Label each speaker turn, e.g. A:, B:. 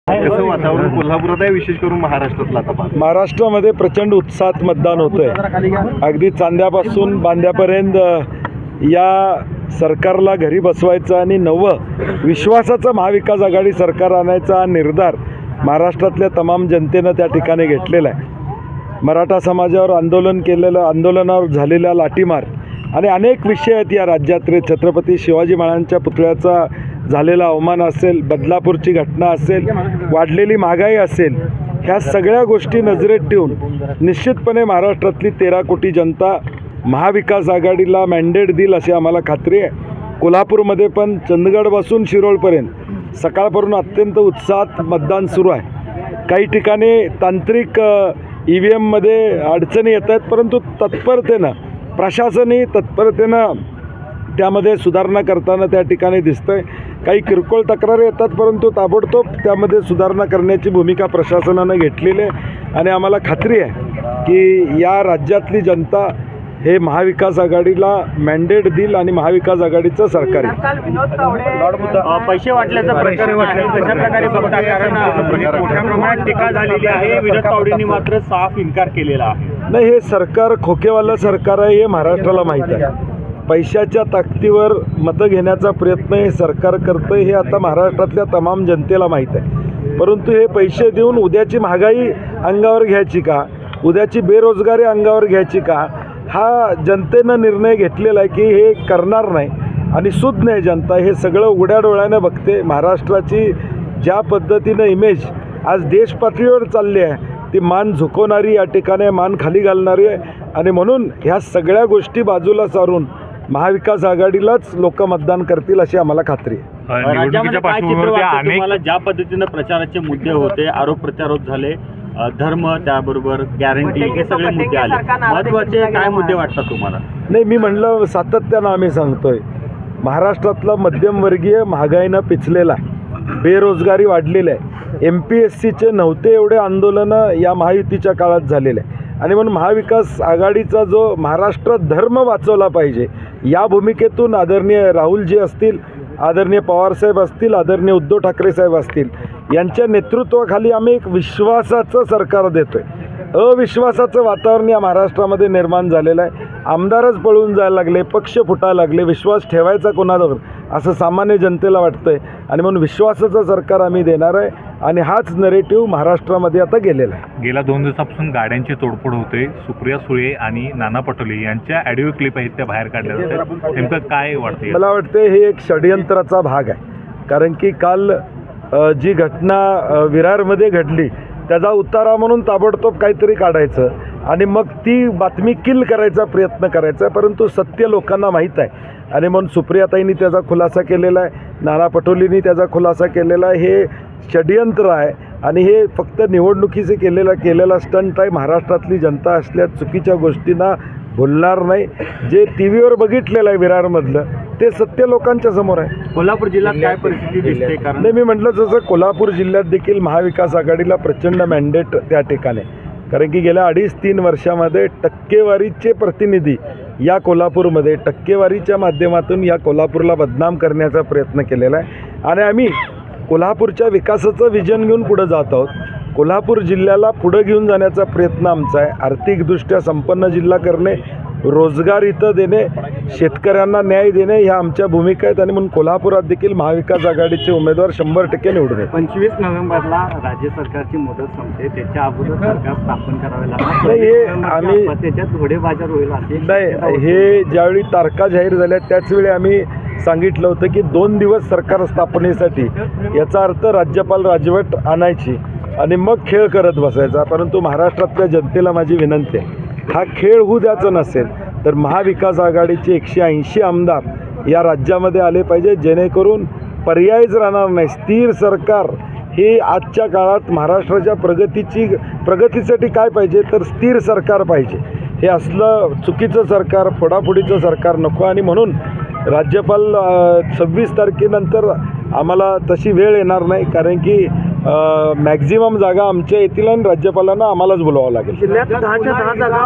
A: कसं वातावरण कोल्हापुरात आहे, विशेष करून महाराष्ट्रातला आता
B: महाराष्ट्रामध्ये प्रचंड उत्साहात मतदान होतंय. अगदी चांद्यापासून बांद्यापर्यंत या सरकारला घरी बसवायचं आणि नवं विश्वासाचं महाविकास आघाडी सरकार आणायचा निर्धार महाराष्ट्रातल्या तमाम जनतेनं त्या ठिकाणी घेतलेला आहे. मराठा समाजावर आंदोलनावर झालेला लाठीमार आणि अनेक विषय आहेत या राज्यातले. छत्रपती शिवाजी महाराजांच्या पुतळ्याचा झालेला अवमान असेल, बदलापूरची घटना असेल, वाढलेली महागाई असेल, ह्या सगळ्या गोष्टी नजरेत ठेवून निश्चितपणे महाराष्ट्रातली 13 कोटी जनता महाविकास आघाडीला मॅन्डेट देईल अशी आम्हाला खात्री आहे. कोल्हापूरमध्ये पण चंदगडपासून शिरोळपर्यंत सकाळपासून अत्यंत उत्साहात मतदान सुरू आहे. काही ठिकाणी तांत्रिक EVMमध्ये अडचणी येत आहेत, परंतु प्रशासनही तत्परतेनं त्यामध्ये सुधारणा करताना त्या ठिकाणी दिसतंय. काही किरकोळ तक्रारी येतात, परंतु ताबडतोब त्यामध्ये सुधारणा करण्याची भूमिका प्रशासनानं घेतलेली आहे आणि आम्हाला खात्री आहे की या राज्यातली जनता हे महाविकास आघाडीला मॅन्डेट देईल आणि महाविकास आघाडीचं सरकार आहे.
C: पैसे वाटल्याचा प्रकार कशा प्रकारे बघता, कारण मोठ्या प्रमाणात टीका झालेली आहे. विनोद तावडेंनी मात्र साफ इन्कार केलेला आहे.
B: नाही, हे सरकार खोकेवालं सरकार आहे हे महाराष्ट्राला माहीत आहे. पैशाच्या ताकदीवर मतं घेण्याचा प्रयत्न हे सरकार करतं हे आता महाराष्ट्रातल्या तमाम जनतेला माहीत आहे. परंतु हे पैसे देऊन उद्याची महागाई अंगावर घ्यायची का, उद्याची बेरोजगारी अंगावर घ्यायची का, हा जनतेनं निर्णय घेतलेला आहे की हे करणार नाही. आणि सुज्ञ आहे जनता, हे सगळं उघड्या डोळ्यानं बघते. महाराष्ट्राची ज्या पद्धतीनं इमेज आज देशपातळीवर चालली आहे ती मान झुकवणारी, या ठिकाणी मान खाली घालणारी आहे. आणि म्हणून ह्या सगळ्या गोष्टी बाजूला सारून महाविकास आघाडीलाच लोक मतदान करतील अशी आम्हाला खात्री आहे.
C: राज्यामध्ये काय चित्र वाटतं तुम्हाला? ज्या पद्धतीनं प्रचाराचे मुद्दे होते, आरोप प्रत्यारोप झाले, धर्म, त्याबरोबर गॅरंटी, हे सगळे मुद्दे आले. महत्त्वाचे काय मुद्दे वाटतात तुम्हाला?
B: नाही, मी म्हणलं सातत्यानं आम्ही सांगतोय, महाराष्ट्रातला मध्यमवर्गीय महागाईनं पिचलेला आहे, बेरोजगारी वाढलेली आहे. MPSCचे नव्हते एवढे आंदोलनं या महायुतीच्या काळात झालेले आहे. आणि म्हणून महाविकास आघाडीचा जो महाराष्ट्र धर्म वाचवला पाहिजे या भूमिकेतून आदरणीय राहुलजी असतील, आदरणीय पवारसाहेब असतील, आदरणीय उद्धव ठाकरे साहेब असतील, यांच्या नेतृत्वाखाली आम्ही एक विश्वासाचं सरकार देतो आहे. अविश्वासाचं वातावरण या महाराष्ट्रामध्ये निर्माण झालेलं आहे. आमदारच पळून जायला लागले, पक्ष फुटायला लागले, विश्वास ठेवायचा कोणावर असं सामान्य जनतेला वाटतं आहे. आणि म्हणून विश्वासाचं सरकार आम्ही देणार आहे आणि हाच नरेटिव्ह महाराष्ट्रामध्ये आता गेलेला आहे.
D: गेल्या 2 दिवसापासून गाड्यांची तोडफोड होते. सुप्रिया सुळे आणि नाना पटोले यांच्या ऑडिओ क्लिप आहेत त्या बाहेर काढल्या जातात. नेमकं काय वाटतं?
B: मला वाटतं हे एक षडयंत्राचा भाग आहे. कारण की काल जी घटना विरारमध्ये घडली त्याचा उतारा म्हणून ताबडतोब काहीतरी काढायचं आणि मग ती बातमी किल करायचा प्रयत्न करायचा. परंतु सत्य लोकांना माहीत आहे आणि म्हणून सुप्रियाताईंनी त्याचा खुलासा केलेला आहे, नाना पटोलेंनी त्याचा खुलासा केलेला आहे. हे षडयंत्र आहे आणि हे फक्त निवडणुकीचे केलेला स्टंट आहे. महाराष्ट्रातली जनता असल्या चुकीच्या गोष्टींना भुलणार नाही. जे TVवर बघितलेलं आहे विरारमधलं ते सत्य लोकांच्या समोर आहे.
C: कोल्हापूर जिल्ह्यात काय परिस्थिती दिसते? कारण
B: नाही, मी म्हटलं जसं कोल्हापूर जिल्ह्यात देखील महाविकास आघाडीला प्रचंड मॅन्डेट त्या ठिकाणी, कारण की गेल्या 2.5-3 वर्षामध्ये टक्केवारीचे प्रतिनिधी या कोल्हापूरमध्ये टक्केवारीच्या माध्यमातून या कोल्हापूरला बदनाम करण्याचा प्रयत्न केलेला आहे. आणि आम्ही कोल्हापूरच्या विकासाचं विजन घेऊन पुढं जात आहोत. कोल्हापूर जिल्ह्याला पुढं घेऊन जाण्याचा प्रयत्न आमचा आहे. आर्थिकदृष्ट्या संपन्न जिल्हा करणे, रोजगार इथं देणे, शेतकऱ्यांना न्याय देणे ह्या आमच्या भूमिका आहेत. आणि म्हणून कोल्हापुरात देखील महाविकास आघाडीचे उमेदवार 100% निवडून येतात.
C: 25 नोव्हेंबरला राज्य सरकारची मुदत संपते, त्याच्या अगोदर सरकार स्थापन करावे लागणार
B: नाही, हे आम्ही
C: त्याच्यात घोडेबाजार होईल असे
B: नाही. हे ज्यावेळी तारखा जाहीर झाल्या त्याचवेळी आम्ही सांगितलं होतं की 2 दिवस सरकार स्थापनेसाठी, याचा अर्थ राज्यपाल राजवट आणायची आणि मग खेळ करत बसायचा. परंतु महाराष्ट्रातल्या जनतेला माझी विनंती आहे, हा खेळ होऊ द्यायचा नसेल तर महाविकास आघाडीचे 180 आमदार या राज्यामध्ये आले पाहिजे, जेणेकरून पर्यायच राहणार नाही. स्थिर सरकार हे आजच्या काळात महाराष्ट्राच्या प्रगतीसाठी काय पाहिजे तर स्थिर सरकार पाहिजे. हे असलं चुकीचं सरकार, फोडाफोडीचं सरकार नको. आणि म्हणून राज्यपाल 26 तारखेनंतर आम्हाला तशी वेळ येणार नाही, कारण की मॅक्झिमम जागा आमच्या येतील आणि राज्यपालांना आम्हालाच बोलावं लागेल.
C: जिल्ह्यात 10च्या 10 जागा